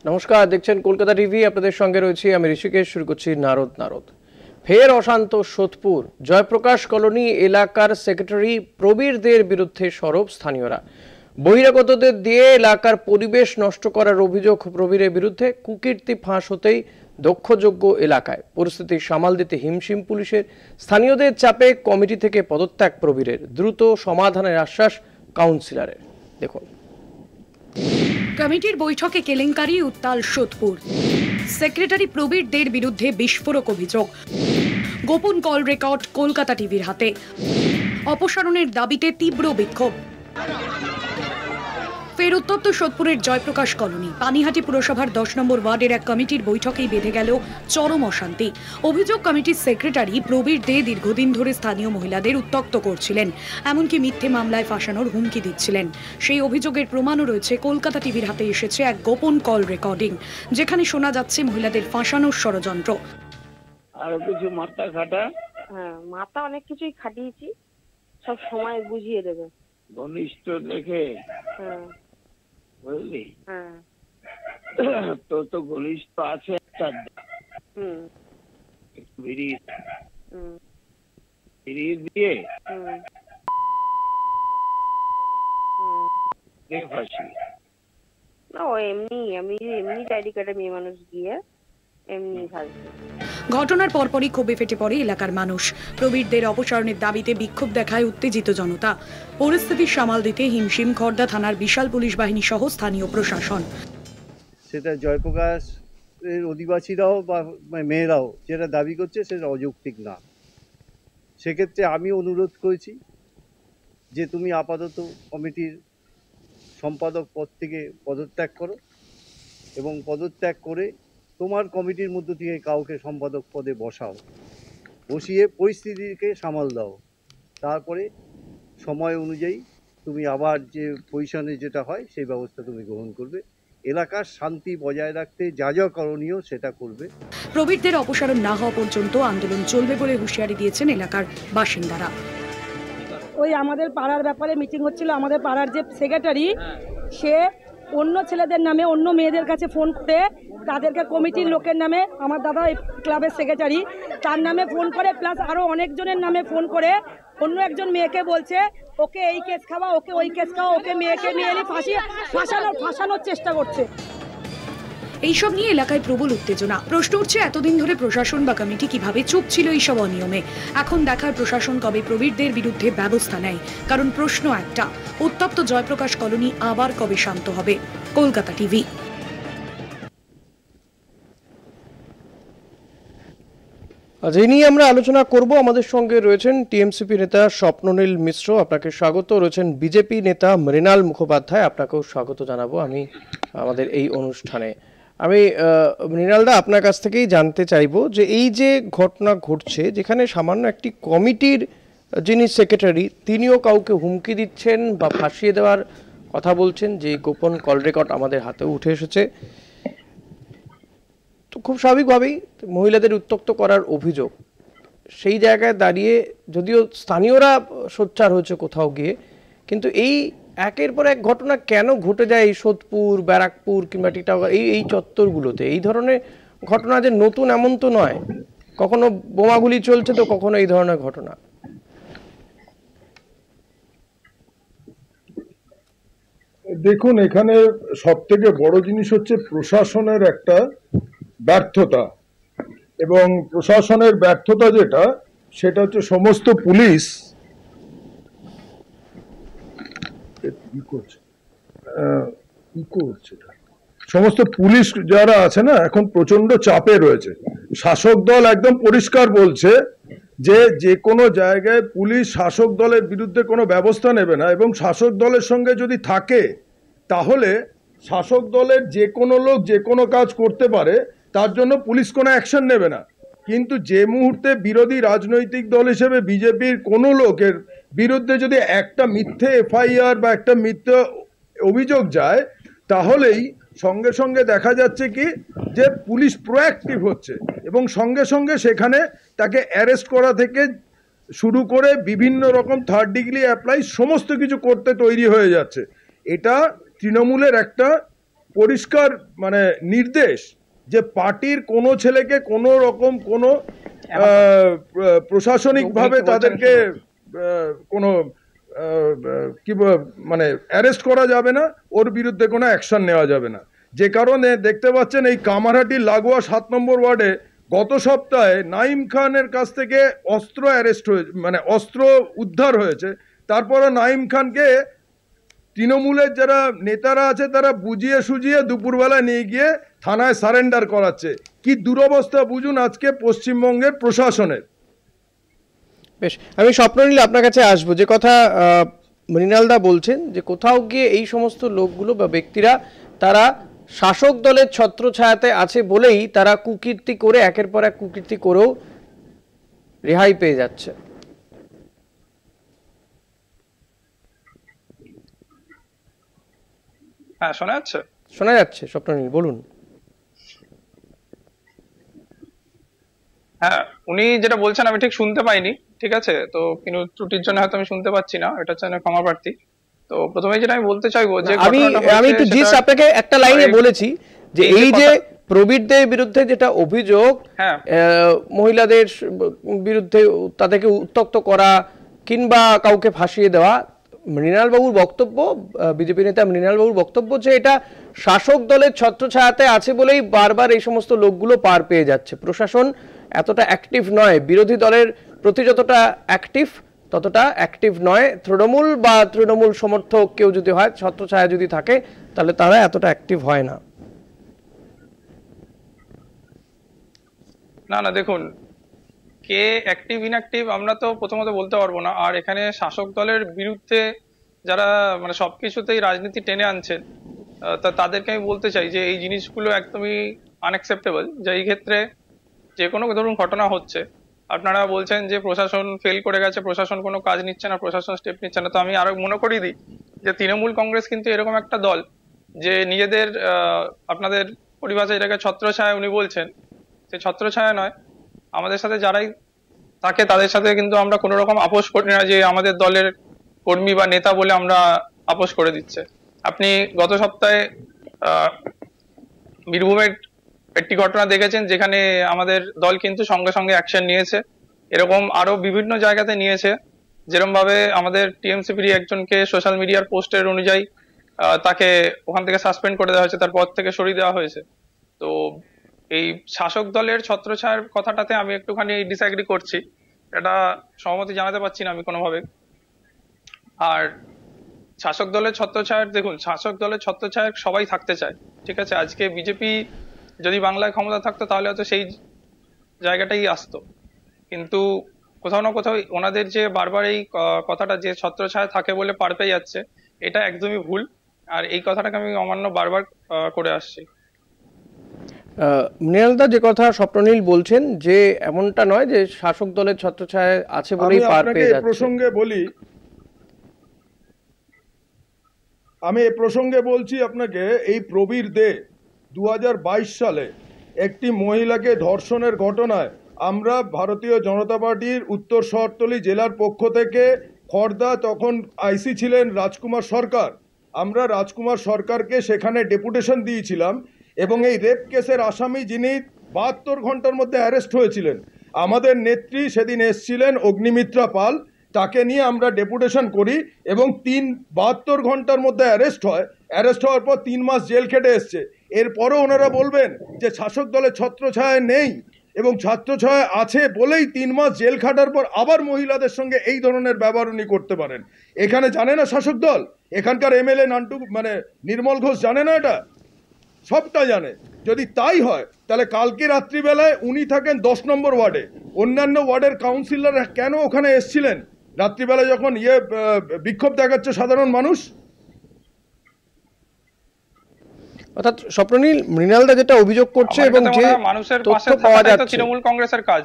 নমস্কার, দেখছেন কলকাতা টিভি। আপনাদের সঙ্গে রয়েছি আমি ঋষিকেশ। শুরু করছি নারদ। ফের অশান্ত সোদপুর জয়প্রকাশ কলোনি এলাকার সেক্রেটারি প্রবীর দের বিরুদ্ধে সরব স্থানীয়রা। বহিরাগতদের দিয়ে এলাকার পরিবেশ নষ্ট করার অভিযোগ প্রবীরের বিরুদ্ধে। কুকীর্তি ফাঁস হতেই দক্ষযোগ্য এলাকায় পরিস্থিতি সামাল দিতে হিমশিম পুলিশের। স্থানীয়দের চাপে কমিটি থেকে পদত্যাগ প্রবীরের। দ্রুত সমাধানের আশ্বাস কাউন্সিলরের। দেখুন, কমিটির বৈঠকে কেলেঙ্কারি, উত্তাল সোদপুর। সেক্রেটারি প্রবীর দের বিরুদ্ধে বিস্ফোরক অভিযোগ। গোপন কল রেকর্ড কলকাতা টিভির হাতে। অপসারণের দাবিতে তীব্র বিক্ষোভ। ফের উত্তপ্ত সোদপুরের জয়প্রকাশ কলোনি। পানিহাটি পুরসভার 10 নম্বর ওয়ার্ডের এক কমিটির বৈঠকেই বেঁধে গেল চরম অশান্তি। অভিযোগ, কমিটির সেক্রেটারি প্রবীর দে দীর্ঘদিন ধরে স্থানীয় মহিলাদের উত্ত্যক্ত করছিলেন, এমনকি মিথ্যে মামলায় ফাঁসানোর হুমকি দিচ্ছিলেন। সেই অভিযোগের প্রমাণও রয়েছে। কলকাতা টিভির হাতে এসেছে এক গোপন কল রেকর্ডিং, যেখানে শোনা যাচ্ছে মহিলাদের ফাঁসানোর ষড়যন্ত্র। আরো কিছু মাথা খাটা। হ্যাঁ, মাথা অনেক কিছুই খাটিয়েছি, সব সময় বুঝিয়ে দেবে। ঘনিষ্ঠ দেখে। হ্যাঁ, বুঝলি? হ্যাঁ। তোর তো ঘনিষ্ঠ আছে একটা। হুম, বিড়ি হুম, দিয়ে হুম, হুম। কে ফাঁসি? না, ও এমনি ডায়েরি কাটা মেয়ে মানুষ গিয়ে এমনি থাকবে। ঘটনার পরপরই ক্ষোভে ফেটে পড়ে এলাকার মানুষ। প্রবীরদের অপসারণের দাবিতে বিক্ষোভ দেখায় উত্তেজিত জনতা। পরিস্থিতি সামাল দিতে হিমশিম খড়দা থানার বিশাল পুলিশ বাহিনী সহ স্থানীয় প্রশাসন। সেটা জয়প্রকাশ এর অধিবাসীরাও বা মেয়েরাও যেটা দাবি করছে সেটা অযৌক্তিক না। সেক্ষেত্রে আমি অনুরোধ করেছি যে তুমি আপাতত কমিটির সম্পাদক পদ থেকে পদত্যাগ করো এবং পদত্যাগ করে তোমার কমিটির মধ্য থেকে কাউকে সম্পাদক পদে বসিয়ে পরিস্থিতিকে সামাল দাও। তারপরে সময় অনুযায়ী তুমি আবার যে পজিশনে যেটা হয় সেই ব্যবস্থা তুমি গ্রহণ করবে। এলাকার শান্তি বজায় রাখতে যা যা করণীয় সেটা করবে। প্রবীরদের অপসারণ না হওয়া পর্যন্ত আন্দোলন চলবে বলে হুঁশিয়ারি দিয়েছেন এলাকার বাসিন্দারা। ওই আমাদের পাড়ার ব্যাপারে মিটিং হচ্ছিল। আমাদের পাড়ার যে সেক্রেটারি, সে অন্য ছেলেদের নামে অন্য মেয়েদের কাছে ফোন করে তাদেরকে কমিটির লোকের নামে, আমার দাদা ক্লাবের সেক্রেটারি, তার নামে ফোন করে, প্লাস আরও অনেকজনের নামে ফোন করে অন্য একজন মেয়েকে বলছে ওকে এই কেস খাওয়া, ওকে ওই কেস খাওয়া, ওকে মেয়েকে নিয়ে এনে ফাঁসানোর চেষ্টা করছে। এইসব নিয়ে এলাকায় প্রবল উত্তেজনা। প্রশ্ন উঠছে, এতদিন ধরে প্রশাসন বা কমিটি কিভাবে চুপ ছিল এইসব অনিয়মে। এখন দেখার প্রশাসন কবে প্রবীরদের বিরুদ্ধে ব্যবস্থা নেয়। কারণ প্রশ্ন একটা, উত্তপ্ত জয়প্রকাশ কলোনি আবার কবে শান্ত হবে। কলকাতা টিভি। আজ এই নিয়ে আমরা আলোচনা করব। আমাদের সঙ্গে রয়েছেন টিএমসিপি নেতা স্বপ্ননীল মিশ্র, আপনাকে স্বাগত। রয়েছেন বিজেপি নেতা মৃণাল মুখোপাধ্যায়, আপনাকেও স্বাগত জানাবো আমি আমাদের এই অনুষ্ঠানে। আমি মৃণালদা, আপনার কাছ থেকেই জানতে চাইবো যে এই যে ঘটনা ঘটছে, যেখানে সামান্য একটি কমিটির যিনি সেক্রেটারি তিনিও কাউকে হুমকি দিচ্ছেন বা ফাঁসিয়ে দেওয়ার কথা বলছেন, যে গোপন কল রেকর্ড আমাদের হাতেও উঠে এসেছে, তো খুব স্বাভাবিকভাবেই মহিলাদের উত্ত্যক্ত করার অভিযোগ। সেই জায়গায় দাঁড়িয়ে যদিও স্থানীয়রা সোচ্চার হয়েছে কোথাও গিয়ে, কিন্তু এই একের পর এক ঘটনা কেন ঘটে যায় এই সোদপুর, ব্যারাকপুর কিংবা টিটাগড় এই চত্বরগুলোতে? এই ধরনের ঘটনা যে নতুন এমন তো নয়, কখনো বোমাগুলি চলছে তো কখনো এই ধরনের ঘটনা। দেখুন, এখানে সব থেকে বড় জিনিস হচ্ছে প্রশাসনের একটা ব্যর্থতা। এবং প্রশাসনের ব্যর্থতা সেটা হচ্ছে সমস্ত পুলিশ সমস্ত পুলিশ যারা আছে না, এখন প্রচন্ড চাপে রয়েছে। শাসক দল একদম পরিষ্কার বলছে যে কোনো জায়গায় পুলিশ শাসক দলের বিরুদ্ধে কোনো ব্যবস্থা নেবে না, এবং শাসক দলের সঙ্গে যদি থাকে তাহলে শাসক দলের যে কোনো লোক যে কোনো কাজ করতে পারে, তার জন্য পুলিশ কোনো অ্যাকশন নেবে না। কিন্তু যে মুহূর্তে বিরোধী রাজনৈতিক দল হিসেবে বিজেপির কোনো লোকের বিরুদ্ধে যদি একটা মিথ্যে এফআইআর বা একটা মিথ্যে অভিযোগ যায়, তাহলেই সঙ্গে সঙ্গে দেখা যাচ্ছে কি যে পুলিশ প্রোঅ্যাক্টিভ হচ্ছে এবং সঙ্গে সঙ্গে সেখানে তাকে অ্যারেস্ট করা থেকে শুরু করে বিভিন্ন রকম থার্ড ডিগ্রি অ্যাপ্লাই সমস্ত কিছু করতে তৈরি হয়ে যাচ্ছে। এটা তৃণমূলের একটা পরিষ্কার মানে নির্দেশ যে পার্টির কোনো ছেলেকে কোনো রকম কোনো প্রশাসনিকভাবে তাদেরকে কোনো কি মানে অ্যারেস্ট করা যাবে না, ওর বিরুদ্ধে কোনো অ্যাকশন নেওয়া যাবে না। যে কারণে দেখতে পাচ্ছেন এই কামারহাটির লাগোয়া 7 নম্বর ওয়ার্ডে গত সপ্তাহে নাইম খানের কাছ থেকে অস্ত্র অ্যারেস্ট হয়েছে, মানে অস্ত্র উদ্ধার হয়েছে। তারপরে নাইম খানকে তৃণমূলের যারা নেতারা আছে তারা বুঝিয়ে সুজিয়ে দুপুরবেলা নিয়ে গিয়ে থানায় সারেন্ডার করাচ্ছে। কি দুরবস্থা বুঝুন আজকে পশ্চিমবঙ্গের প্রশাসনের। বেশ, আমি স্বপ্ননীল আপনার কাছে আসবো। যে কথা মৃণালদা বলছেন যে কোথাও গিয়ে এই সমস্ত লোকগুলো বা ব্যক্তিরা তারা শাসক দলের ছত্রছায়াতে আছে বলেই তারা কুকীর্তি করে একের পর এক কুকীর্তি করেও রেহাই পেয়ে যাচ্ছে। হ্যাঁ, শোনা যাচ্ছে? শোনা যাচ্ছে স্বপ্ননীল, বলুন। হ্যাঁ, উনি যেটা বলছেন আমি ঠিক শুনতে পাইনি, ঠিক আছে? তো কিন্তু ত্রুটির জন্য হয়তো আমি শুনতে পাচ্ছি না, এটা জন্য ক্ষমা প্রার্থী। তো প্রথমে যেটা আমি বলতে চাইবো যে আমি একটু জিস আপনাকে একটা লাইনে বলেছি যে এই যে প্রবীরদের বিরুদ্ধে যেটা অভিযোগ, মহিলাদের বিরুদ্ধে তাদেরকে উত্ত্যক্ত করা কিংবা কাউকে ফাঁসিয়ে দেওয়া, মৃণালবাবুর বক্তব্য, বিজেপি নেতা মৃণালবাবুর বক্তব্য যে এটা শাসক দলের ছত্রছায়াতে আছে বলেই বারবার এই সমস্ত লোকগুলো পার পেয়ে যাচ্ছে। প্রশাসন এতটা অ্যাক্টিভ নয়, বিরোধী দলের প্রতি যতটা অ্যাক্টিভ ততটা অ্যাক্টিভ নয়। তৃণমূল বা তৃণমূল সমর্থক কেউ যদি হয়, ছত্রছায়া যদি থাকে, তাহলে তারা এতটা অ্যাক্টিভ হয় না। না না, দেখুন, কে অ্যাক্টিভ ইনঅ্যাক্টিভ আমরা তো প্রথমত বলতে পারবো না। আর এখানে শাসক দলের বিরুদ্ধে যারা মানে সবকিছুতেই রাজনীতি টেনে আনছেন, তাদেরকে আমি বলতে চাই যে এই জিনিসগুলো একদমই আনঅ্যাকসেপ্টেবল। যে এই ক্ষেত্রে যে কোনো ধরুন ঘটনা হচ্ছে, আপনারা বলছেন যে প্রশাসন ফেল করে গেছে, প্রশাসন কোনো কাজ নিচ্ছে না, প্রশাসন স্টেপ নিচ্ছে না। তো আমি আরো মনে করিয়ে দিই যে তৃণমূল কংগ্রেস কিন্তু এরকম একটা দল যে নিজেদের আপনাদের পরিভাষায় এটাকে ছত্রছায়া উনি বলছেন, সে ছত্রছায়া নয়। আমাদের সাথে যারাই থাকে তাদের সাথে কিন্তু আমরা কোনো রকম আপোষ করি না যে আমাদের দলের কর্মী বা নেতা বলে আমরা আপোষ করে দিচ্ছে। আপনি গত সপ্তাহে বীরভূমের একটি ঘটনা দেখেছেন যেখানে আমাদের দল কিন্তু সঙ্গে সঙ্গে অ্যাকশন নিয়েছে। এরকম আরো বিভিন্ন জায়গাতে নিয়েছে, যেরকম ভাবে আমাদের টিএমসিপির একজনকে সোশ্যাল মিডিয়ার পোস্টের অনুযায়ী তাকে ওখান থেকে সাসপেন্ড করে দেওয়া হয়েছে, তার পদ থেকে সরিয়ে দেওয়া হয়েছে। তো এই শাসক দলের ছত্রছায়ার কথাটাতে আমি একটুখানি ডিসঅ্যাগ্রি করছি, এটা সহমতি জানাতে পারছি না আমি কোনোভাবে। আর শাসক দলের ছত্রছায়ার, দেখুন, শাসক দলের ছত্রছায়ার সবাই থাকতে চায়, ঠিক আছে? আজকে বিজেপি যদি বাংলায় ক্ষমতা থাকতো তাহলে হয়তো সেই জায়গাটাই আসতো, কিন্তু কোথাও না কোথাও ওনাদের যে বারবার এই কথাটা যে ছত্রছায়া থাকে বলে পার পেয়ে যাচ্ছে, এটা একদমই ভুল। আর এই কথাটাকে আমি অমান্য বারবার করে আসছি। মৃণালদা, যে কথা স্বপ্ননীল বলছেন যে এমনটা নয় যে শাসক দলের ছত্রছায়া আছে বলেই পার পেয়ে যাচ্ছে। প্রসঙ্গে বলি, আমি এই প্রসঙ্গে বলছি আপনাকে, এই প্রবীর দে 2022 সালে একটি মহিলাকে ধর্ষণের ঘটনায় আমরা ভারতীয় জনতা পার্টির উত্তর শহরতলি জেলার পক্ষ থেকে খড়দা, তখন আইসি ছিলেন রাজকুমার সরকার, আমরা রাজকুমার সরকারকে সেখানে ডেপুটেশন দিয়েছিলাম এবং এই রেপ কেসের আসামি যিনি 72 ঘন্টার মধ্যে অ্যারেস্ট হয়েছিলেন, আমাদের নেত্রী সেদিন এসছিলেন অগ্নিমিত্রা পাল, তাকে নিয়ে আমরা ডেপুটেশন করি এবং 72 ঘন্টার মধ্যে অ্যারেস্ট হয়। অ্যারেস্ট হওয়ার পর 3 মাস জেল খেটে এসছে। এরপরও ওনারা বলবেন যে শাসক দলের ছত্রছায়া নেই এবং ছত্রছায়া আছে বলেই 3 মাস জেল খাটার পর আবার মহিলাদের সঙ্গে এই ধরনের ব্যবহার উনি করতে পারেন। এখানে জানে না শাসক দল? এখানকার এমএলএ নান্টু মানে নির্মল ঘোষ জানে না? এটা সবটা জানে। যদি তাই হয় তাহলে কালকে রাত্রিবেলায় উনি থাকেন 10 নম্বর ওয়ার্ডে, অন্যান্য ওয়ার্ডের কাউন্সিলররা কেন ওখানে এসছিলেন রাত্রিবেলা যখন বিক্ষোভ দেখাচ্ছে সাধারণ মানুষ? অর্থাৎ স্বপ্ননীল, মৃণালদা যেটা অভিযোগ করছে এবং যে মানুষের তথ্য পাওয়া যাচ্ছে, তৃণমূল কংগ্রেসের কাজ,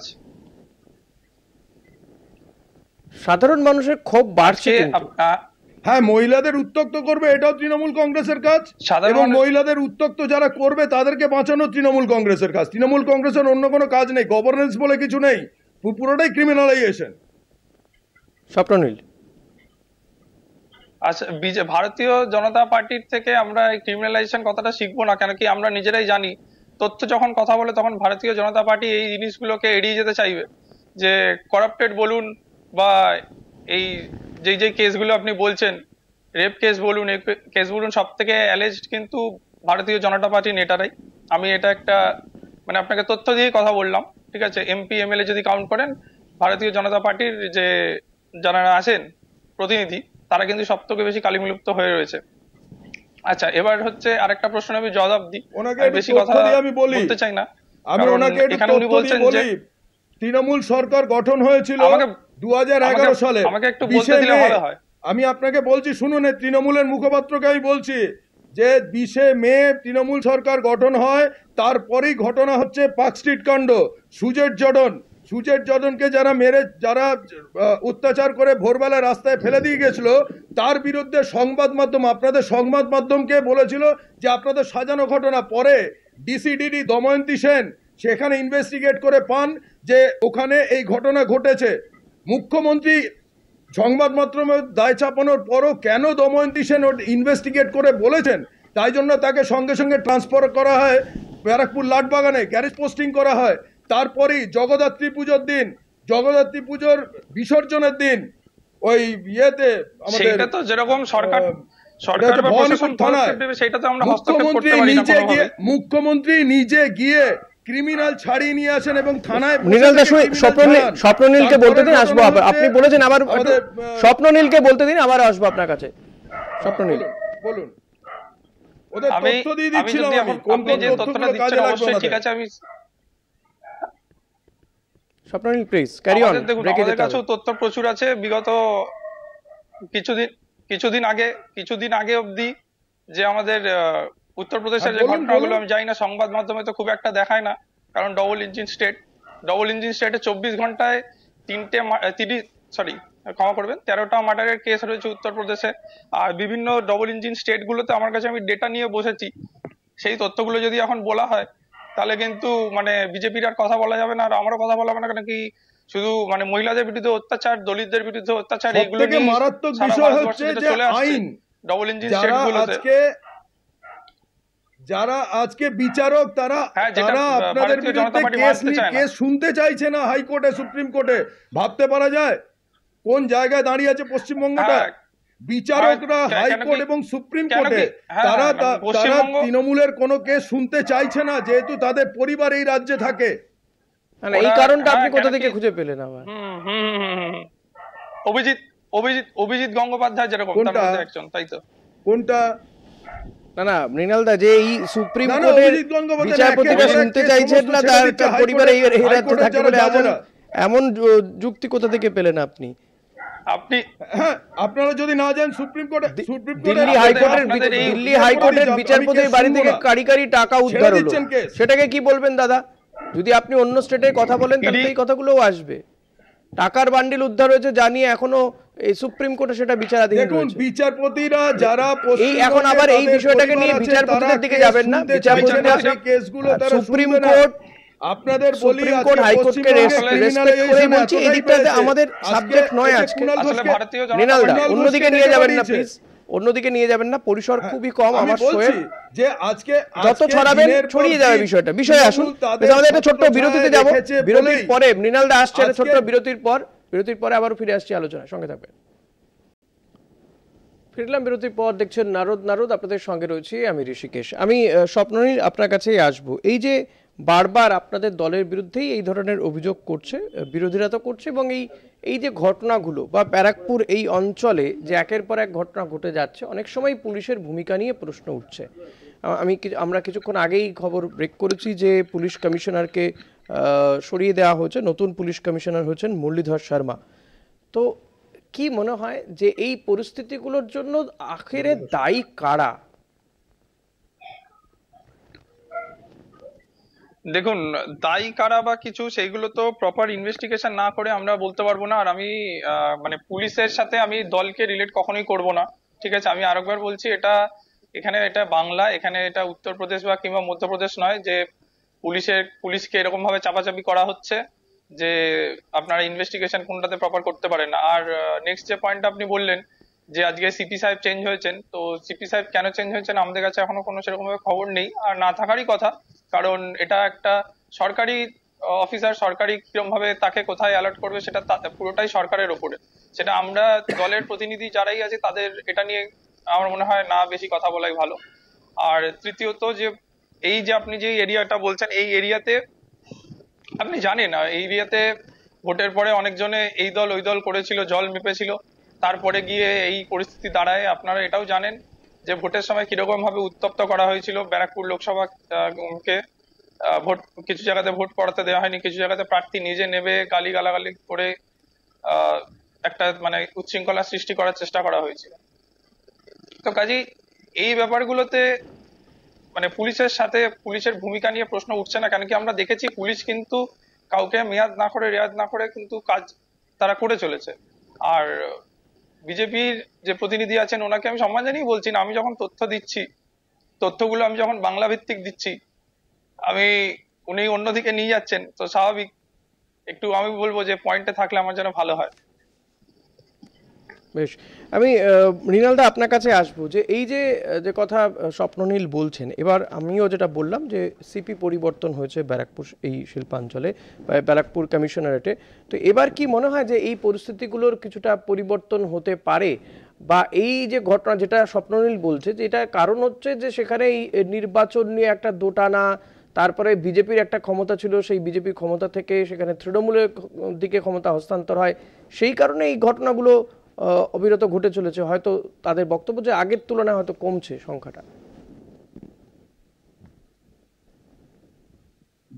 সাধারণ মানুষের ক্ষোভ বাড়ছে। হ্যাঁ, মহিলাদের উত্ত্যক্ত করবে এটাও তৃণমূল কংগ্রেসের কাজ, এবং মহিলাদের উত্ত্যক্ত যারা করবে তাদেরকে বাঁচানো তৃণমূল কংগ্রেসের কাজ। তৃণমূল কংগ্রেসের অন্য কোনো কাজ নেই, গভর্নেন্স বলে কিছু নেই, পুরোটাই ক্রিমিনালাইজেশন। স্বপ্ননীল, আচ্ছা, ভারতীয় জনতা পার্টির থেকে আমরা এই ক্রিমিনালাইজেশন কথাটা শিখবো না, কেন কি আমরা নিজেরাই জানি তথ্য যখন কথা বলে তখন ভারতীয় জনতা পার্টি এই জিনিসগুলোকে এড়িয়ে যেতে চাইবে। যে করাপ্টেড বলুন বা এই যে কেসগুলো আপনি বলছেন, রেপ কেস বলুন, এই কেস বলুন, সব থেকে অ্যালেজড কিন্তু ভারতীয় জনতা পার্টি নেতারাই। আমি এটা একটা মানে আপনাকে তথ্য দিয়ে কথা বললাম, ঠিক আছে? এমপি এমএলএ যদি কাউন্ট করেন, ভারতীয় জনতা পার্টির যে যারা আছেন প্রতিনিধি, তারা কিন্তু সব থেকে বেশি কালিমুলুপ্ত হয়ে রয়েছে। আচ্ছা, এবার হচ্ছে আরেকটা প্রশ্ন আমি জবাব দিই, বেশি কথা আমি বলি বলতে চাই না। আমি ওনাকে এখানে উনি বলছেন যে তৃণমূল সরকার গঠন হয়েছিল 2011 সালে। আমাকে একটু বলতে দিলে ভালো হয়। আমি আপনাকে বলছি, শুনুন, তৃণমূলের মুখপাত্রকে আমি বলছি যে 20 মে তৃণমূল সরকার গঠন হয়, তারপরেই ঘটনা হচ্ছে পার্কস্ট্রিট কাণ্ড। সুজেট জর্ডনকে যারা অত্যাচার করে ভোরবেলা রাস্তায় ফেলে দিয়ে গেছিল, তার বিরুদ্ধে আপনাদের সংবাদ মাধ্যমকে বলেছিল যে আপনাদের সাজানো ঘটনা। পরে ডিসিডিডি দময়ন্তী সেন সেখানে ইনভেস্টিগেট করে পান যে ওখানে এই ঘটনা ঘটেছে। মুখ্যমন্ত্রী সংবাদ মাধ্যমে দায় চাপানোর পরও কেন দময়ন্তী সেন ইনভেস্টিগেট করে বলেছেন, তাই জন্য তাকে সঙ্গে সঙ্গে ট্রান্সফার করা হয় ব্যারাকপুর লাটবাগানে, গ্যারেজ পোস্টিং করা হয়। তারপরেই জগদ্ধাত্রী পুজোর বিসর্জনের দিন ওই ইয়েতে আমাদের তো যেরকম সরকার মুখ্যমন্ত্রী নিজে গিয়ে ক্রিমিনাল ছাড়িয়ে নিয়ে আসেন এবং থানায় স্বপ্ননীলকে বলতে দিন, আসবো। আপনি বলেছেন আবার স্বপ্ননীলকে বলতে দিন, আবার আসবো আপনার কাছে। স্বপ্ননীল বলুন। ওদের তথ্য দিয়ে দিচ্ছিলাম আমি, কোন কোন তথ্যগুলো কাজে লাগবে। ঠিক আছে, আমি স্বপ্ননীল প্লিজ ক্যারি অন। আমাদের কাছেও তথ্য প্রচুর আছে। বিগত কিছুদিন আগে অবধি যে আমাদের উত্তরপ্রদেশের যে ঘটনাগুলো, আমি জানি না সংবাদ মাধ্যমে তো খুব একটা দেখায় না, কারণ ডবল ইঞ্জিন স্টেটে 24 ঘন্টায় 13টা মার্ডারের কেস রয়েছে উত্তরপ্রদেশে। আর বিভিন্ন ডবল ইঞ্জিন স্টেট গুলোতে আমার কাছে আমি ডেটা নিয়ে বসেছি। সেই তথ্যগুলো যদি এখন বলা হয় তাহলে কিন্তু মানে বিজেপির আর কথা বলা যাবে না, আর আমারও কথা বলা যাবে না, কেন কি শুধু মানে মহিলাদের বিরুদ্ধে অত্যাচার, দলিতদের বিরুদ্ধে অত্যাচার, এগুলো নিয়ে মারাত্মক বিষয় হচ্ছে যে আইন ডবল ইঞ্জিন স্টেটগুলোতে যারা আজকে বিচারক তারা আপনাদের বিরুদ্ধে কেস শুনতে চাইছে না হাইকোর্টে, সুপ্রিম কোর্টে। ভাবতে পারা যায় কোন জায়গায় দাঁড়িয়ে আছে পশ্চিমবঙ্গটা। বিচারকরা হাইকোর্ট এবং সুপ্রিম কোর্টে তারা তৃণমূলের কোনো কেস শুনতে চাইছে না, যেহেতু তাদের পরিবার এই রাজ্যে থাকে। এই কারণটা আপনি কোথা থেকে খুঁজে পেলেন আবার? অভিজিৎ গঙ্গোপাধ্যায় যেরকম একজন, তাই তো? কোনটা? না মৃণালদা, যে এই সুপ্রিম কোর্টের বিচারপতিরা শুনতে চাইছেন না, তার পরিবার এই রাজ্যে থাকে বলে এমন যুক্তি কোথা থেকে পেলেন আপনি? আপনারা যদি না যান সুপ্রিম কোর্টে, দিল্লি হাইকোর্টের বিচারপতির বাড়ি থেকে কারি টাকা উদ্ধার হলো, সেটাকে কি বলবেন দাদা? যদি আপনি অন্য স্টেটের কথা বলেন তাহলে এই কথাগুলোও আসবে। টাকার বান্ডিল উদ্ধার হয়েছে জানিয়ে এখনো এই সুপ্রিম কোর্টে সেটা বিচারাধীন রয়েছে। দেখুন, বিচারপতিরা যারা এই এখন আবার এই বিষয়টাকে নিয়ে বিচারপতিদের দিকে যাবেন না। বিচারপতিরা কেসগুলো তারা সুপ্রিম কোর্ট আপনাদের বলি সুপ্রিম কোর্ট হাইকোর্টকে রেসপেক্ট করে বলছি, এই দিকটাতে আমাদের সাবজেক্ট নয় আজকে। মৃণালদা, অন্যদিকে নিয়ে যাবেন না প্লিজ, অন্যদিকে নিয়ে যাবেন না, পরিসর খুবই কম আমার শোয়ের। যে আজকে যত ছড়াবেন ছড়িয়ে যাবে বিষয়টা। বিষয়ে আসুন, আমাদের একটা ছোট্ট বিরতিতে যাব, বিরতির পরে মৃণালদা আসছে, ছোট্ট বিরতির পরে আবারও ফিরে আসছি আলোচনায়, সঙ্গে থাকবেন। ফিরলাম বিরতির পর, দেখছেন নারদ। আপনাদের সঙ্গে রয়েছি আমি ঋষিকেশ। আমি স্বপ্ননীল আপনার কাছেই আসবো। এই যে বারবার আপনাদের দলের বিরুদ্ধেই এই ধরনের অভিযোগ করছে, বিরোধীরা তো করছে, এবং এই যে ঘটনাগুলো বা ব্যারাকপুর এই অঞ্চলে যে একের পর এক ঘটনা ঘটে যাচ্ছে, অনেক সময় পুলিশের ভূমিকা নিয়ে প্রশ্ন উঠছে। আমরা কিছুক্ষণ আগেই খবর ব্রেক করেছি যে পুলিশ কমিশনারকে সরিয়ে দেওয়া হয়েছে, নতুন পুলিশ কমিশনার হয়েছেন মুরলীধর শর্মা। তো কি মনে হয় যে এই পরিস্থিতিগুলোর জন্য আখেরে দায়ী কারা? দেখুন, দায়ী কারা বা কিছু সেইগুলো তো প্রপার ইনভেস্টিগেশন না করে আমরা বলতে পারবো না। আর আমি মানে পুলিশের সাথে আমি দলকে রিলেট কখনোই করব না, ঠিক আছে? আমি আরেকবার বলছি, এটা বাংলা, এখানে এটা উত্তরপ্রদেশ বা কিংবা মধ্যপ্রদেশ নয় যে পুলিশকে এরকম ভাবে চাপাচাপি করা হচ্ছে যে আপনারা ইনভেস্টিগেশন কোনটাতে প্রপার করতে পারেন না। আর নেক্সট যে পয়েন্ট আপনি বললেন যে আজকে সিপি সাহেব চেঞ্জ হয়েছেন, তো সিপি সাহেব কেন চেঞ্জ হয়েছেন আমাদের কাছে এখনো কোনো সেরকম ভাবে খবর নেই, আর না থাকারই কথা, কারণ এটা একটা সরকারি অফিসার, সরকারি কিরকম ভাবে তাকে কোথায় অ্যালার্ট করবে সেটা পুরোটাই সরকারের ওপরে। সেটা আমরা দলের প্রতিনিধি যারাই আছে তাদের এটা নিয়ে আমার মনে হয় না বেশি কথা বলাই ভালো। আর তৃতীয়ত যে এই যে আপনি যে এরিয়াটা বলছেন, এই এরিয়াতে আপনি জানেন না, এই এরিয়াতে ভোটের পরে অনেকজনে এই দল ওই দল করেছিল, জল মেপেছিল, তারপরে গিয়ে এই পরিস্থিতি দাঁড়ায়। আপনারা এটাও জানেন যে ভোটের সময় কিরকম ভাবে উত্তপ্ত করা হয়েছিল ব্যারাকপুর লোকসভা কে। ভোট কিছু জায়গাতে ভোট পড়াতে দেওয়া হয়নি, কিছু জায়গাতে প্রার্থী নিজে নেবে গালি গালাগালি করে একটা মানে উচ্ছৃঙ্খলা সৃষ্টি করার চেষ্টা করা হয়েছিল। তো কাজেই এই ব্যাপারগুলোতে মানে পুলিশের সাথে পুলিশের ভূমিকা নিয়ে প্রশ্ন উঠছে না, কেন কি আমরা দেখেছি পুলিশ কিন্তু কাউকে মেয়াদ না করে রেয়াদ না করে কিন্তু কাজ তারা করে চলেছে। আর বিজেপির যে প্রতিনিধি আছেন ওনাকে আমি সম্মান জানিয়ে বলছি না, আমি যখন তথ্য দিচ্ছি, তথ্যগুলো আমি যখন বাংলা ভিত্তিক দিচ্ছি, আমি উনি অন্যদিকে নিয়ে যাচ্ছেন, তো স্বাভাবিক একটু আমি বলবো যে পয়েন্টে থাকলে আমার যেন ভালো হয়। বেশ, আমি মৃণালদা আপনার কাছে আসবো যে এই যে যে কথা স্বপ্ননীল বলছেন, এবার আমিও যেটা বললাম যে সিপি পরিবর্তন হয়েছে ব্যারাকপুর এই শিল্পাঞ্চলে ব্যারাকপুর কমিশনারেটে, তো এবার কি মনে হয় যে এই পরিস্থিতিগুলোর কিছুটা পরিবর্তন হতে পারে, বা এই যে ঘটনা যেটা স্বপ্ননীল বলছে যে এটা কারণ হচ্ছে যে সেখানে এই নির্বাচন নিয়ে একটা দোটানা, তারপরে বিজেপির একটা ক্ষমতা ছিল, সেই বিজেপি ক্ষমতা থেকে সেখানে তৃণমূলের দিকে ক্ষমতা হস্তান্তর হয়, সেই কারণে এই ঘটনাগুলো অবিরত ঘটে চলেছে। হয়তো তাদের বক্তব্য যে আগের তুলনায় হয়তো কমছে সংখ্যাটা।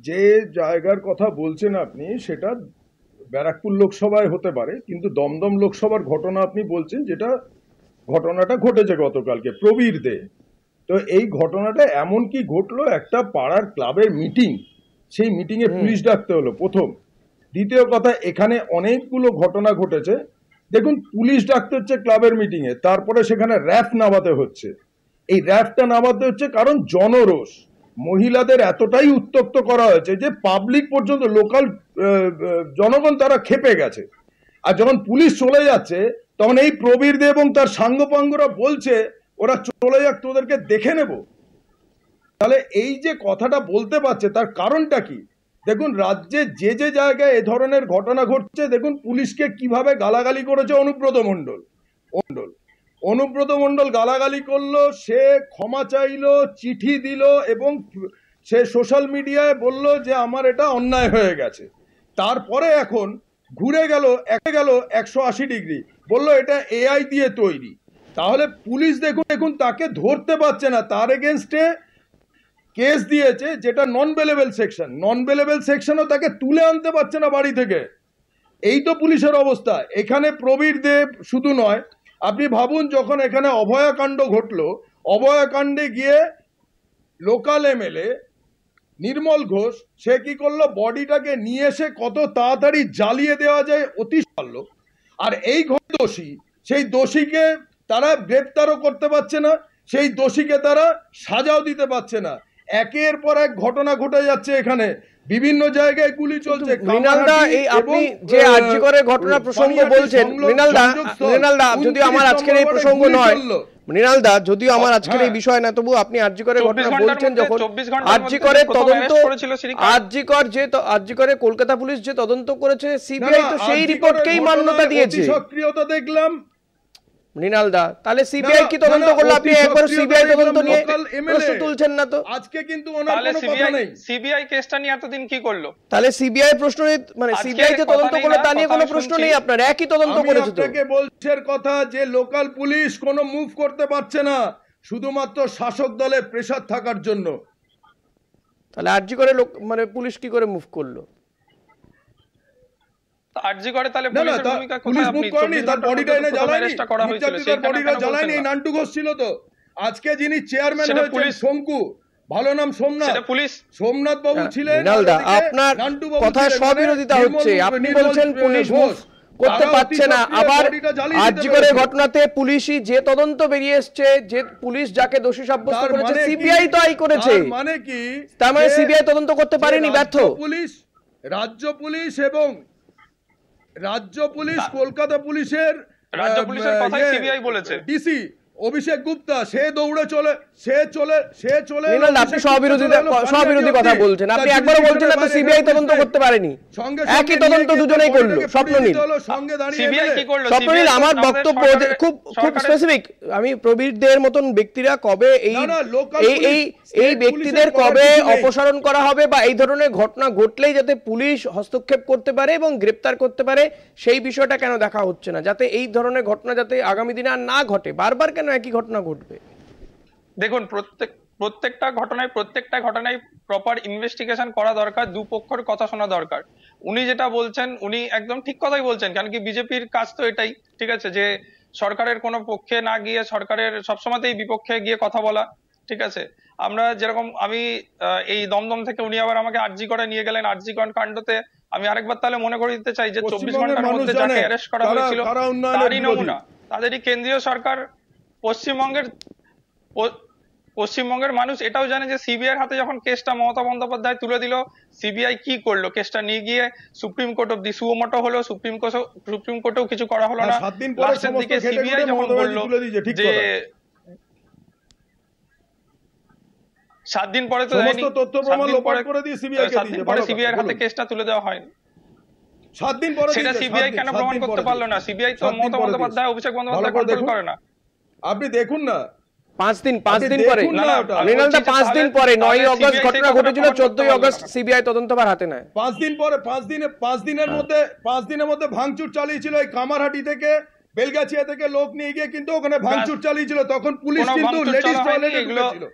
যে জায়গার কথা বলছেন আপনি সেটা ব্যারাকপুর লোকসভায় হতে পারে, কিন্তু দমদম লোকসভার ঘটনা আপনি বলছেন, যেটা ঘটনাটা ঘটেছে গতকালকে প্রবীর দে। তো এই ঘটনাটা এমন কি ঘটলো, একটা পাড়ার ক্লাবের মিটিং, সেই মিটিংয়ে পুলিশ ডাকতে হলো প্রথম। দ্বিতীয় কথা, এখানে অনেকগুলো ঘটনা ঘটেছে। দেখুন, পুলিশ ডাকতে হচ্ছে ক্লাবের মিটিংয়ে, তারপরে সেখানে র্যাফ নামাতে হচ্ছে। এই র্যাফটা নামাতে হচ্ছে কারণ জনরোষ, মহিলাদের এতটাই উত্তপ্ত করা হয়েছে যে পাবলিক পর্যন্ত, লোকাল জনগণ তারা ক্ষেপে গেছে। আর যখন পুলিশ চলে যাচ্ছে তখন এই প্রবীর দে এবং তার সাঙ্গপাঙ্গরা বলছে ওরা চলে যাক, তোদেরকে দেখে নেব। তাহলে এই যে কথাটা বলতে পারছে তার কারণটা কি? দেখুন, রাজ্যে যে যে জায়গায় এ ধরনের ঘটনা ঘটছে, দেখুন পুলিশকে কিভাবে গালাগালি করেছে অনুব্রত মণ্ডল গালাগালি করলো, সে ক্ষমা চাইলো, চিঠি দিল এবং সে সোশ্যাল মিডিয়ায় বলল যে আমার এটা অন্যায় হয়ে গেছে। তারপরে এখন ঘুরে গেল 180 ডিগ্রি, বলল এটা এআই দিয়ে তৈরি। তাহলে পুলিশ দেখুন তাকে ধরতে পারছে না, তার এগেনস্টে কেস দিয়েছে যেটা নন বেলেবল সেকশনও তাকে তুলে আনতে পারছে না বাড়ি থেকে। এই তো পুলিশের অবস্থা। এখানে প্রবীর দেব শুধু নয়, আপনি ভাবুন যখন এখানে অভয়াকাণ্ড ঘটলো, অভয়াকাণ্ডে গিয়ে লোকাল এমএলএ নির্মল ঘোষ সে কি করলো, বডিটাকে নিয়ে এসে কত তাড়াতাড়ি জ্বালিয়ে দেওয়া যায় অতি পারল। আর এই দোষী, সেই দোষীকে তারা গ্রেপ্তারও করতে পারছে না, সেই দোষীকে তারা সাজাও দিতে পারছে না। একের পর এক ঘটনা ঘটে যাচ্ছে, এখানে বিভিন্ন জায়গায় গুলি চলছে। মৃণালদা, এই আপনি যে আরজি করে ঘটনা প্রসঙ্গ বলছেন, মৃণালদা যদিও আমার আজকের এই প্রসঙ্গ নয়, মৃণালদা যদিও আমার আজকের এই বিষয় না, তবু আপনি আরজি করে ঘটনা বলছেন, যখন আরজি করে তদন্ত, আরজি করে কলকাতা পুলিশ যে তদন্ত করেছে, সিবিআই তো সেই রিপোর্টকেই মান্যতা দিয়েছে। সক্রিয়তা দেখলাম মৃণালদা, তাহলে সিবিআই কি তদন্ত করলো? আপনি একবার সিবিআই তদন্ত নিয়ে প্রশ্ন তুলছেন না তো? আজকে কিন্তু ওনার কোনো কথা নেই। সিবিআই কেসটা নিয়ে এতদিন কি করলো? তাহলে সিবিআই প্রশ্ন মানে সিবিআই যে তদন্ত করলো তা নিয়ে কোনো প্রশ্ন নেই আপনার, একই তদন্ত করেছে তো। আপনাকে বলছেন কথা যে লোকাল পুলিশ কোনো মুভ করতে পারছে না, শুধুমাত্র শাসক দলে প্রেসার থাকার জন্য। তাহলে আরজি করে মানে পুলিশ কি করে মুভ করলো? আরজি করে তাহলে পুলিশের ভূমিকা কোথায়? পুলিশ মুভ করেনি, তার বডিটা এনে জ্বালায়নি, তার বডিটা জ্বালায়নি। নান্টু ঘোষ ছিল তো, আজকে যিনি চেয়ারম্যান হয়েছেন শঙ্কু, ভালো নাম সোমনাথ বাবু ছিলেন। আপনার কথা সবিরোধিতা হচ্ছে, আপনি বলছেন পুলিশ মুভ করতে পারছে না, আবার আরজি করে ঘটনাতে পুলিশই যে তদন্ত বেরিয়ে এসছে, যে পুলিশ যাকে দোষী সাব্যস্ত করেছে সিবিআই তো আই করেছে, মানে কি? তার মানে সিবিআই তদন্ত করতে পারেনি, ব্যর্থ। রাজ্য পুলিশ কলকাতা পুলিশের রাজ্য পুলিশের কথাই সিবিআই বলেছে। ডিসি অভিষেক গুপ্তা সে দৌড়ে চলে মৃণাল, আপনি সহবিরোধী কথা বলছেন। আপনি একবারও বলছেন না তো সিবিআই তদন্ত করতে পারেনি, একই তদন্ত দুজনেই করলো। স্বপ্ননীল, স্বপ্ননীল, আমার বক্তব্য খুব স্পেসিফিক। আমি প্রবীরদের মতন ব্যক্তিরা কবে এই ব্যক্তিদের কবে অপসারণ করা হবে বা এই ধরনের ঘটনা ঘটলেই যাতে পুলিশ হস্তক্ষেপ করতে পারে এবং গ্রেপ্তার করতে পারে সেই বিষয়টা কেন দেখা হচ্ছে না, যাতে এই ধরনের ঘটনা যাতে আগামী দিনে আর না ঘটে? বারবার কেন একই ঘটনা ঘটবে? দেখুন, প্রত্যেকটা ঘটনায় প্রপার ইনভেস্টিগেশন করা দরকার, দুপক্ষের কথা শোনা দরকার। উনি যেটা বলছেন উনি একদম ঠিক কথাই বলছেন, কারণ কি বিজেপির কাজ তো এটাই, ঠিক আছে, যে সরকারের কোনো পক্ষে না গিয়ে সরকারের সবসময়তেই বিপক্ষে গিয়ে কথা বলা, ঠিক আছে। আমরা যেরকম আমি এই দমদম থেকে উনি আবার আমাকে আরজি করে নিয়ে গেলেন, আরজি কাণ্ডতে আমি আরেকবার তাহলে মনে করে দিতে চাই যে 24 ঘন্টার মধ্যে যাকে অ্যারেস্ট করা হয়েছিল তারই নমুনা, তাদেরই কেন্দ্রীয় সরকার। পশ্চিমবঙ্গের মানুষ এটাও জানে যে সিবিআই হাতে যখন কেসটা মমতা বন্দ্যোপাধ্যায় তুলে দিল, সিবিআই কি করলো, কেসটা নিয়ে গিয়ে সুপ্রিম কোর্ট অব্দি সুমোটো হলো, সুপ্রিম কোর্টেও কিছু করা হলো না। লাস্টের দিকে সিবিআই যখন বললো যে 7 দিন পরে তো দেয়নি, 7 দিন পরে সিবিআই এর হাতে কেসটা তুলে দেওয়া হয়নি। 7 দিন পরে সেটা সিবিআই কেন প্রমাণ করতে পারলো না? সিবিআই তো মমতা বন্দ্যোপাধ্যায়, অভিষেক বন্দ্যোপাধ্যায় কন্ট্রোল করে না। আপনি দেখুন না, 5 দিন পরে, মৃণালদা 5 দিন পরে 9ই আগস্ট ঘটনা ঘটেছিল, 14ই আগস্ট সিবিআই তদন্তভার হাতে নেয়। 5 দিন পরে, 5 দিনের মধ্যে ভাঙচুর চালিয়েছিল এই কামারহাটি থেকে, বেলগাছিয়া থেকে লোক নিয়ে গিয়ে কিন্তু ওখানে ভাঙচুর চালিয়েছিল। তখন পুলিশ কিন্তু লেডিস টয়লেটে ঢুকেছিল,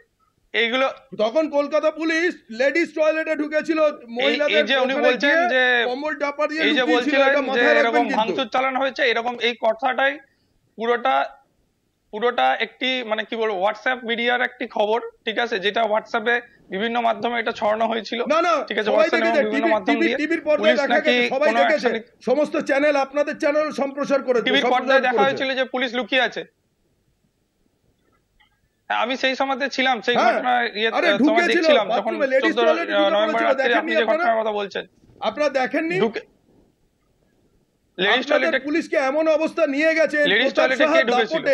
এইগুলো তখন কলকাতা পুলিশ লেডিস টয়লেটে ঢুকেছিল, মহিলাদের যে উনি বলছেন যে কম্বল চাপা দিয়ে এই যে বলছিলেন যে এরকম ভাঙচুর চালানো হয়েছে, এরকম এই কথাটাই পুরোটা একটি মানে কি বলবো হোয়াটসঅ্যাপ মিডিয়ার একটি খবর, ঠিক আছে, যেটা হোয়াটসঅ্যাপে বিভিন্ন মাধ্যমে এটা ছড়ানো হয়েছিল, ঠিক আছে, হোয়াটসঅ্যাপে বিভিন্ন মাধ্যম দিয়ে টিভির পর্দায় দেখা গেছে, সবাই দেখেছে, সমস্ত চ্যানেল, আপনাদের চ্যানেল সম্প্রচার করেছে, টিভির পর্দায় দেখা হয়েছিল যে পুলিশ লুকিয়ে আছে। আমি সেই সময়তে ছিলাম, সেই ঘটনা সময় দেখছিলাম যখন 14 নভেম্বর রাতে আপনি যে ঘটনার কথা বলছেন, আপনারা দেখেননি? লেডিস টয়লেটে পুলিশকে এমন অবস্থা নিয়ে গেছে, লেডিস টয়লেটে কে ঢুকেছিল?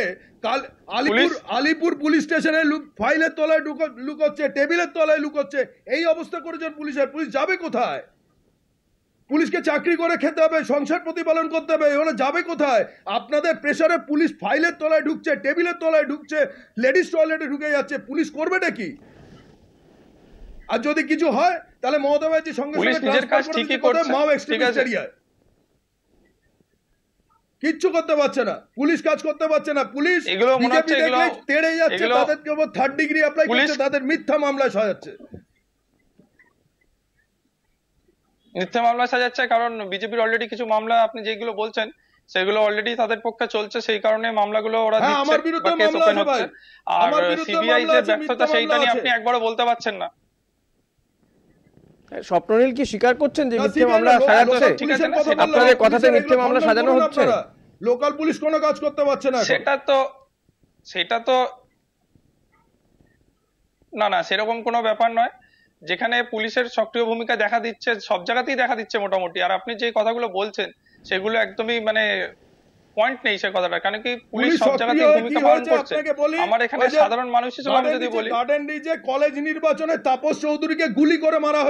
আলিপুর পুলিশ স্টেশনে ফাইলের তলায় লুকোচ্ছে, টেবিলের তলায় লুকোচ্ছে, এই অবস্থা করেছেন পুলিশের। পুলিশ যাবে কোথায়? পুলিশকে চাকরি করে খেতে হবে, সংসার প্রতিপালন করতে হবে, এগুলো যাবে কোথায়? আপনাদের প্রেসারে পুলিশ ফাইলের তলায় ঢুকছে, টেবিলের তলায় ঢুকছে, লেডিস টয়লেটে ঢুকে যাচ্ছে, পুলিশ করবেটা কি? আর যদি কিছু হয় তাহলে মমতা ব্যানার্জি সঙ্গে সঙ্গে কিচ্ছু করতে পারছে না, পুলিশ কাজ করতে পারছে না। পুলিশ বিজেপি দেখলে তেড়ে যাচ্ছে, তাদেরকে উপর 3rd ডিগ্রি অ্যাপ্লাই করছে, তাদের মিথ্যা মামলায় সাজাচ্ছে, কারণ বিজেপির অলরেডি কিছু মামলা আপনি যেগুলো বলছেন সেগুলো অলরেডি তাদের পক্ষে চলছে, সেই কারণে মামলাগুলো ওরা দিচ্ছে, আমার বিরুদ্ধে মামলা আছে ভাই, আর সিবিআই যে ব্যর্থতা সেইটা নিয়ে আপনি একবারও বলতে পারছেন না। স্বপ্ননীল কি স্বীকার করছেন যে মিথ্যে মামলা সাজাচ্ছে? আপনাদের কথাতে মিথ্যে মামলা সাজানো হচ্ছে? লোকাল পুলিশ কোনো কাজ করতে পারছে না। সেটা তো না সেরকম কোনো ব্যাপার নয়। যেখানে পুলিশের সক্রিয় ভূমিকা দেখা দিচ্ছে, সব জায়গাতেই দেখা দিচ্ছে মোটামুটি। আর আপনি যে কথাগুলো বলছেন সেগুলো একদমই মানে পয়েন্ট নেই সে কথাটা, কারণ কি পুলিশ সব জায়গাতেই ভূমিকা পালন করছে। আমার এখানে সাধারণ মানুষ হিসেবে আমি যদি বলি, গার্ডেন রিজে কলেজ নির্বাচনে তাপস চৌধুরীকে গুলি করে মারা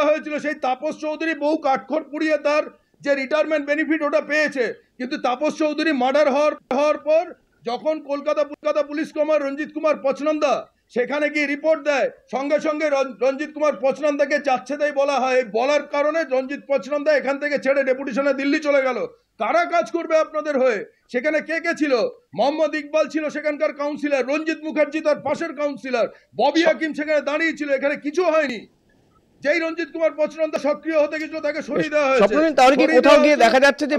হয়েছিল, সেই তাপস চৌধুরী বহু কাঠখড় পুড়িয়ে তার যে রিটায়ারমেন্ট বেনিফিট ওটা পেয়েছে, কিন্তু তাপস চৌধুরী মার্ডার হওয়ার পর যখন কলকাতা পুলিশ কমান্ডার রঞ্জিত কুমার পচনন্দা সেখানে গিয়ে রিপোর্ট দেয়, সঙ্গে সঙ্গে রঞ্জিত কুমার পচনন্দাকে যাচ্ছে তাই বলা হয়। বলার কারণে রঞ্জিত পচনন্দা এখান থেকে ছেড়ে ডেপুটেশনে দিল্লি চলে গেল। কারা কাজ করবে আপনাদের হয়ে? সেখানে কে ছিল? মোহাম্মদ ইকবাল ছিল সেখানকার কাউন্সিলর, রঞ্জিত মুখার্জি তার পাশের কাউন্সিলর, ববি হাকিম সেখানে দাঁড়িয়ে ছিল, এখানে কিছু হয়নি। যেই রঞ্জিত কুমার পচনন্দা সক্রিয় হতে গেছিল তাকে সরিয়ে দেওয়া হয়েছে। স্বপ্ননীল, তাহলে কি কোথাও গিয়ে দেখা যাচ্ছে যে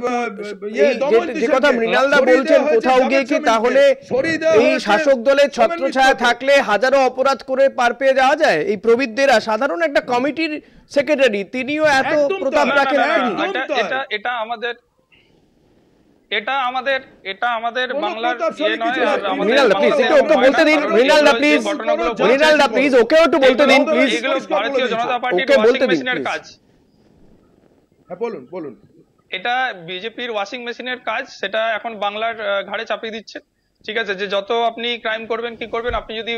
যে কথা মৃণালদা বলছেন, কোথাও গিয়ে কি তাহলে এই শাসক দলের ছত্রছায়া থাকলে হাজারো অপরাধ করে পার পেয়ে যাওয়া যায়? এই প্রবীরদের সাধারণ একটা কমিটির সেক্রেটারি, তিনিও এত প্রতাপ রাখেন? এটা আমাদের বাংলার ইয়ে নয়। মৃণালদা প্লিজ একটু বলতে দিন, মৃণালদা প্লিজ ওকেও একটু বলতে দিন প্লিজ। এগুলো ভারতীয় জনতা পার্টির ওয়াশিং মেশিনের কাজ। হ্যাঁ বলুন। এটা বিজেপির ওয়াশিং মেশিনের কাজ, সেটা এখন বাংলার ঘাড়ে চাপিয়ে দিচ্ছে। ঠিক আছে, যে যত আপনি ক্রাইম করবেন কি করবেন, আপনি যদি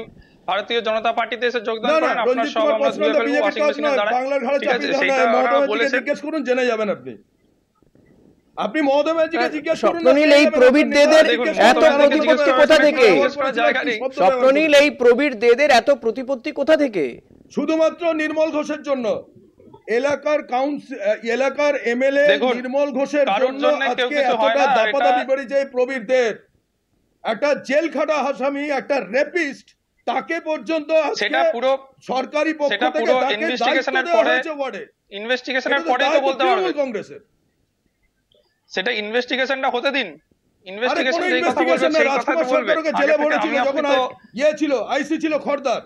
ভারতীয় জনতা পার্টিতে এসে যোগদান করেন আপনার সব আমরা ধুয়ে ফেলবো ওয়াশিং মেশিনের দ্বারা। বাংলার ঘাড়ে ঠিক আছে, চাপিয়ে সেটা দেওয়া ওরা নয়। বলেছে। জিজ্ঞেস করুন, জেনে যাবেন আপনি। আপনি মমতা ব্যানার্জিকে জিজ্ঞেস করুন। স্বপ্ননীল, এই প্রবীর দেদের এত প্রতিপত্তি কোথা থেকে? স্বপ্ননীল, এই প্রবীর দেদের এত প্রতিপত্তি কোথা থেকে? শুধুমাত্র নির্মল ঘোষের জন্য, এলাকার এলাকার এমএলএ নির্মল ঘোষের জন্য আজকে এতটা দাপাদাপি করেছে প্রবীর দের। একটা জেল খাটা আসামি, একটা রেপিস্ট, তাকে পর্যন্ত সেটা পুরো সরকারি পক্ষ সেটা থেকে পুরো তাকে ইনভেস্টিগেশনের দায়িত্ব দেওয়া পরে হয়েছে ওয়ার্ডে। ইনভেস্টিগেশনের পরেই তো বলতে পারবে। কংগ্রেসের সেটা ইনভেস্টিগেশনটা হতে দিন। ইনভেস্টিগেশন কোনো যেই কথা বলবে ইনভেস্টিগেশন সেই কথা রাজকুমার বলবে। সরকারকে জেলে আগে থেকে ভরেছিল আমি যখন আপনি তো ইয়ে ছিল, আইসি ছিল খর্দার।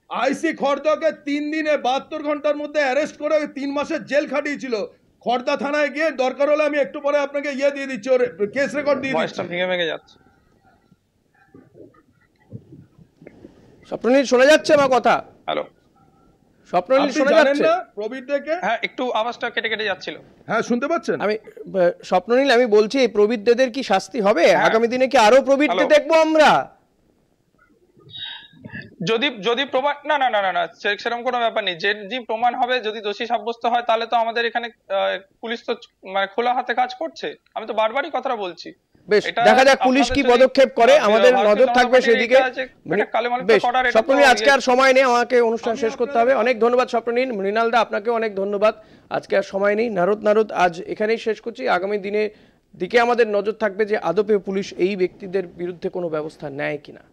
আইসি খর্দাকে 3 দিনে 72 ঘন্টার মধ্যে অ্যারেস্ট করে 3 মাসের জেল খাটিয়েছিল। খর্দা থানায় গিয়ে দরকার হলে আমি একটু পরে আপনাকে ইয়ে দিয়ে দিচ্ছি, ওর কেস রেকর্ড দিয়ে দিচ্ছি। ভয়েসটা ভেঙে ভেঙে যাচ্ছে। স্বপ্ননীল, শোনা যাচ্ছে আমার কথা? হ্যালো স্বপ্ননীল, আপনি শোনা জানেন যাচ্ছে? না প্রবীর থেকে? হ্যাঁ, একটু আওয়াজটা কেটে কেটে যাচ্ছিল। হ্যাঁ, শুনতে পাচ্ছেন? আমি স্বপ্ননীল, আমি বলছি এই প্রবীর দেদের কি শাস্তি হবে? হ্যাঁ। আগামী দিনে কি আরো প্রবীর দে দেখবো আমরা? যদি প্রমাণ না না না না না সেরকম কোনো ব্যাপার নেই। যে প্রমাণ হবে, যদি দোষী সাব্যস্ত হয়, তাহলে তো আমাদের এখানে পুলিশ তো মানে খোলা হাতে কাজ করছে। আমি তো বারবারই কথাটা বলছি। বেশ, দেখা যাক পুলিশ কি পদক্ষেপ করে, আমাদের নজর থাকবে সেদিকে। বেশ স্বপ্ননীল, আজকে আর সময় নেই, আমাকে অনুষ্ঠান শেষ করতে হবে। অনেক ধন্যবাদ স্বপ্ননীল। মৃণাল দা, আপনাকে অনেক ধন্যবাদ। আজকে আর সময় নেই। নারদ আজ এখানেই শেষ করছি। আগামী দিনে দিকে আমাদের নজর থাকবে যে আদপে পুলিশ এই ব্যক্তিদের বিরুদ্ধে কোনো ব্যবস্থা নেয় কিনা।